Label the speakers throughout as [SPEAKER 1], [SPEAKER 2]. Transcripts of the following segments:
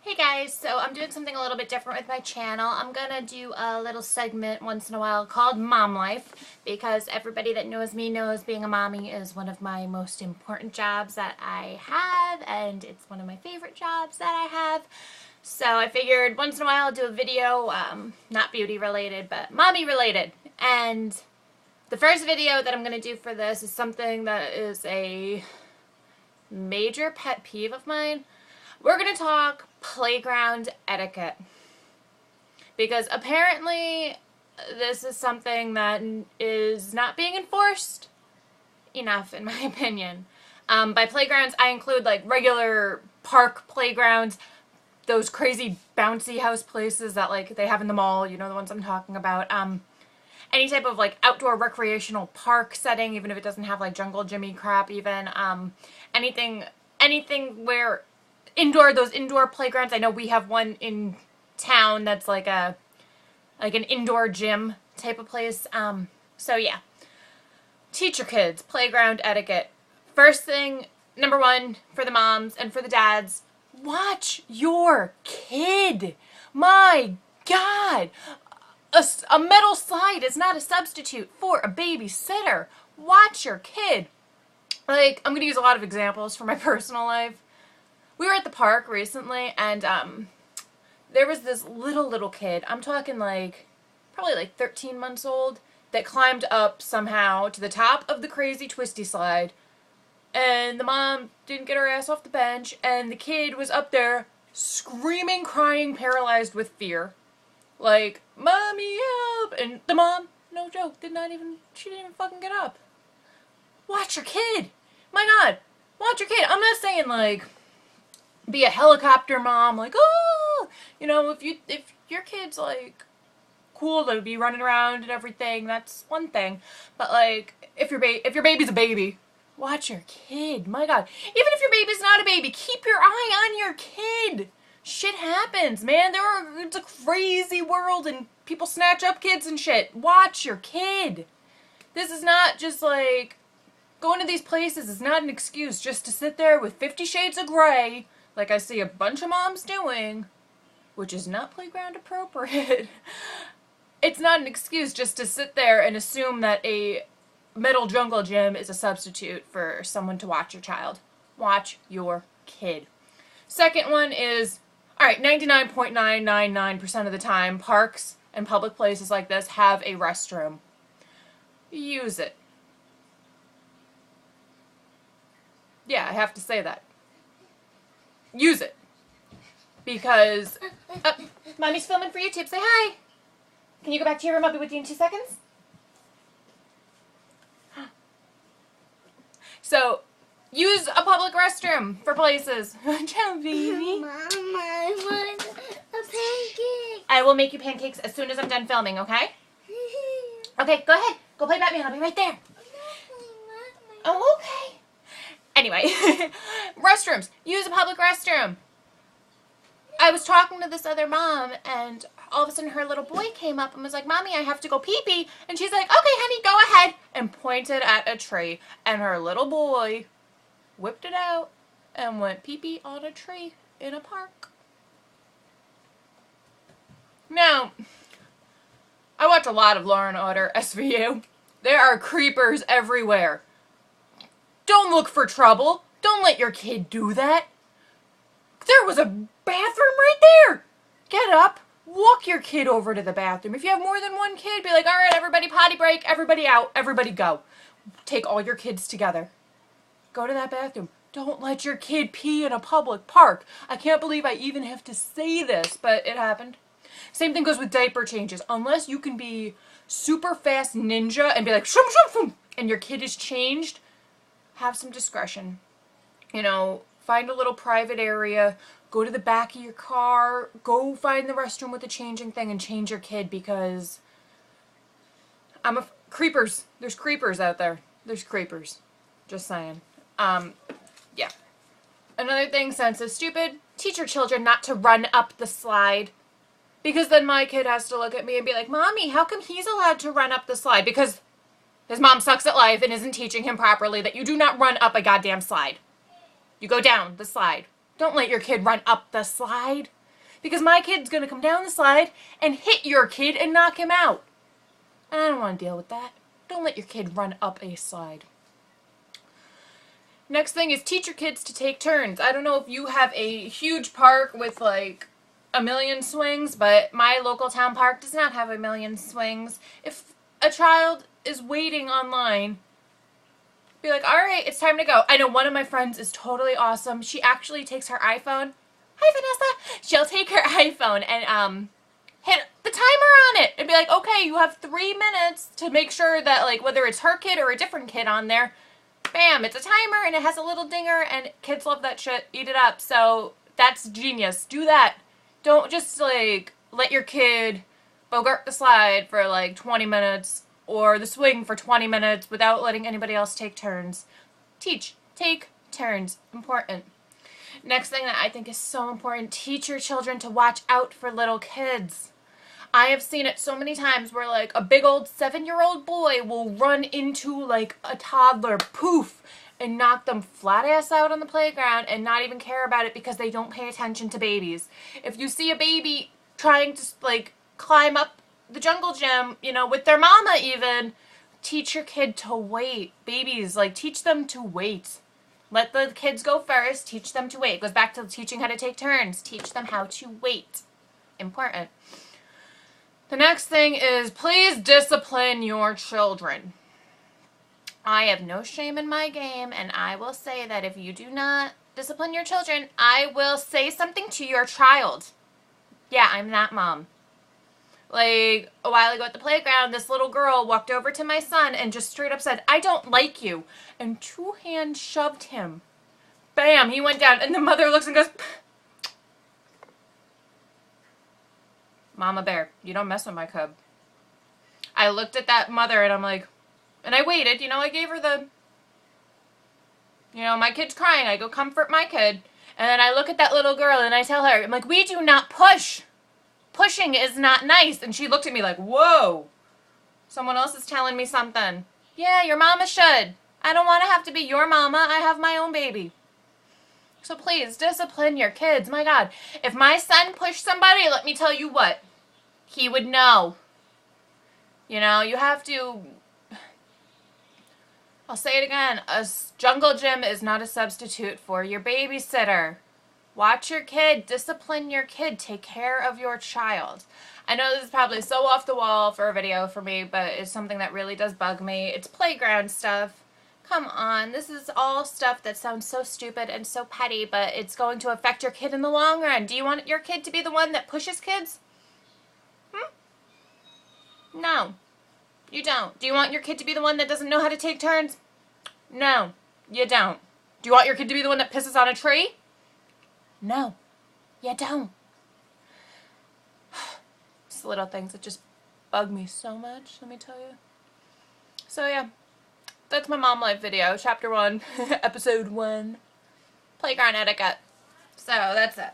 [SPEAKER 1] Hey guys, so I'm doing something a little bit different with my channel. I'm gonna do a little segment once in a while called Mom Life because everybody that knows me knows being a mommy is one of my most important jobs that I have, and it's one of my favorite jobs that I have. So I figured once in a while I'll do a video, not beauty related, but mommy related. And the first video that I'm gonna do for this is something that is a major pet peeve of mine. We're going to talk playground etiquette because apparently this is something that is not being enforced enough, in my opinion. By playgrounds, I include like regular park playgrounds, those crazy bouncy house places that like they have in the mall, you know, the ones I'm talking about. Any type of like outdoor recreational park setting, even if it doesn't have like jungle gymmy crap even. Anything where those indoor playgrounds. I know we have one in town that's like an indoor gym type of place. So yeah, teach your kids playground etiquette. First thing, number one, for the moms and for the dads, watch your kid. My God, a metal slide is not a substitute for a babysitter. Watch your kid. Like, I'm gonna use a lot of examples from my personal life. We were at the park recently, and there was this little kid. I'm talking like probably like 13 months old that climbed up somehow to the top of the crazy twisty slide, and the mom didn't get her ass off the bench, and the kid was up there screaming, crying, paralyzed with fear, like, "Mommy, help!" And the mom, no joke, she didn't even fucking get up. Watch your kid. My God, watch your kid. I'm not saying like be a helicopter mom, like, oh, you know, if your kid's like cool to be running around and everything, that's one thing. But like, if your baby's a baby, watch your kid. My God, even if your baby's not a baby, keep your eye on your kid. Shit happens, man. It's a crazy world, and people snatch up kids and shit. Watch your kid. This is not just like going to these places is not an excuse just to sit there with 50 Shades of Grey, like I see a bunch of moms doing, which is not playground appropriate. It's not an excuse just to sit there and assume that a metal jungle gym is a substitute for someone to watch your child. Watch your kid. Second one is, alright, 99.999% of the time, parks and public places like this have a restroom. Use it. Yeah, I have to say that. Use it. Because, Mommy's filming for YouTube. Say hi. Can you go back to your room? I'll be with you in 2 seconds. So, use a public restroom for places. Ciao, baby.
[SPEAKER 2] Mama, I want a pancake.
[SPEAKER 1] I will make you pancakes as soon as I'm done filming, okay? Okay, go ahead. Go play Batman. I'll be right there. Oh, okay. Anyway, restrooms. Use a public restroom. I was talking to this other mom, and all of a sudden her little boy came up and was like, "Mommy, I have to go pee-pee." And she's like, "Okay, honey, go ahead," and pointed at a tree. And her little boy whipped it out and went pee-pee on a tree in a park. Now, I watch a lot of Law and Order SVU. There are creepers everywhere. Don't look for trouble. Don't let your kid do that. There was a bathroom right there. Get up. Walk your kid over to the bathroom. If you have more than one kid, be like, "All right, everybody potty break. Everybody out. Everybody go." Take all your kids together. Go to that bathroom. Don't let your kid pee in a public park. I can't believe I even have to say this, but it happened. Same thing goes with diaper changes. Unless you can be super fast ninja and be like, "Shum, shum, shum," and your kid is changed, have some discretion. You know, find a little private area, go to the back of your car, go find the restroom with the changing thing and change your kid, because creepers. There's creepers out there. There's creepers. Just saying. Yeah. Another thing, since it's stupid, teach your children not to run up the slide. Because then my kid has to look at me and be like, "Mommy, how come he's allowed to run up the slide?" Because his mom sucks at life and isn't teaching him properly that you do not run up a goddamn slide. You go down the slide. Don't let your kid run up the slide. Because my kid's going to come down the slide and hit your kid and knock him out. I don't want to deal with that. Don't let your kid run up a slide. Next thing is teach your kids to take turns. I don't know if you have a huge park with like a million swings, but my local town park does not have a million swings. If a child is waiting online, be like, all right, it's time to go. I know one of my friends is totally awesome. She actually takes her iPhone. Hi, Vanessa. She'll take her iPhone and hit the timer on it and be like, okay, you have 3 minutes to make sure that, like, whether it's her kid or a different kid on there, bam, it's a timer and it has a little dinger and kids love that shit. Eat it up. So that's genius. Do that. Don't just, like, let your kid bogart the slide for, like, 20 minutes or the swing for 20 minutes without letting anybody else take turns. Teach. Take turns. Important. Next thing that I think is so important, teach your children to watch out for little kids. I have seen it so many times where, like, a big old 7-year-old boy will run into, like, a toddler, poof, and knock them flat ass out on the playground and not even care about it because they don't pay attention to babies. If you see a baby trying to, like, climb up the jungle gym, you know, with their mama even, teach your kid to wait. Babies, like, teach them to wait. Let the kids go first. Teach them to wait. It goes back to teaching how to take turns. Teach them how to wait. Important. The next thing is please discipline your children. I have no shame in my game, and I will say that if you do not discipline your children, I will say something to your child. Yeah, I'm that mom. Like, a while ago at the playground, this little girl walked over to my son and just straight up said, I don't like you. And 2-hand shoved him. Bam, he went down. And the mother looks and goes, Mama Bear, you don't mess with my cub. I looked at that mother and I'm like, and I waited, you know, I gave her the, you know, my kid's crying. I go comfort my kid. And then I look at that little girl and I tell her, I'm like, we do not push. Pushing is not nice. And she looked at me like, whoa, someone else is telling me something. Yeah, your mama should. I don't want to have to be your mama. I have my own baby. So please, discipline your kids. My God, if my son pushed somebody, let me tell you what, he would know. You know, you have to, I'll say it again, a jungle gym is not a substitute for your babysitter. Watch your kid, discipline your kid, take care of your child. I know this is probably so off the wall for a video for me, but it's something that really does bug me. It's playground stuff. Come on, this is all stuff that sounds so stupid and so petty, but it's going to affect your kid in the long run. Do you want your kid to be the one that pushes kids? No, you don't. Do you want your kid to be the one that doesn't know how to take turns? No, you don't. Do you want your kid to be the one that pisses on a tree? No, you don't. It's little things that just bug me so much, let me tell you. So yeah, that's my mom life video, chapter 1, episode 1, playground etiquette. So that's it.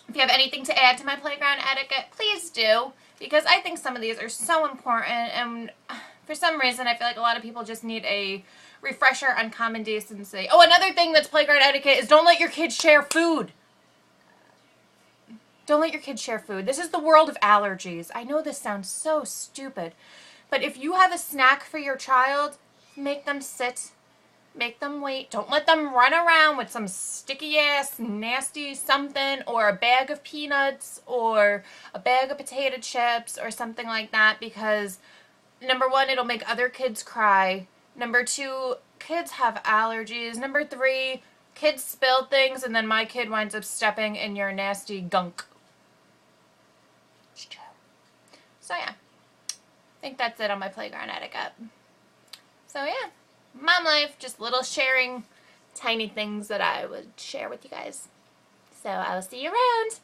[SPEAKER 1] If you have anything to add to my playground etiquette, please do, because I think some of these are so important, and for some reason I feel like a lot of people just need a refresher on common decency. Oh, another thing that's playground etiquette is don't let your kids share food. Don't let your kids share food. This is the world of allergies. I know this sounds so stupid, but if you have a snack for your child, make them sit, make them wait. Don't let them run around with some sticky ass, nasty something, or a bag of peanuts, or a bag of potato chips, or something like that, because number 1, it'll make other kids cry. Number 2, kids have allergies. Number 3, kids spill things, and then my kid winds up stepping in your nasty gunk. It's true. So yeah, I think that's it on my playground etiquette. So yeah, mom life, just little sharing, tiny things that I would share with you guys. So I'll see you around.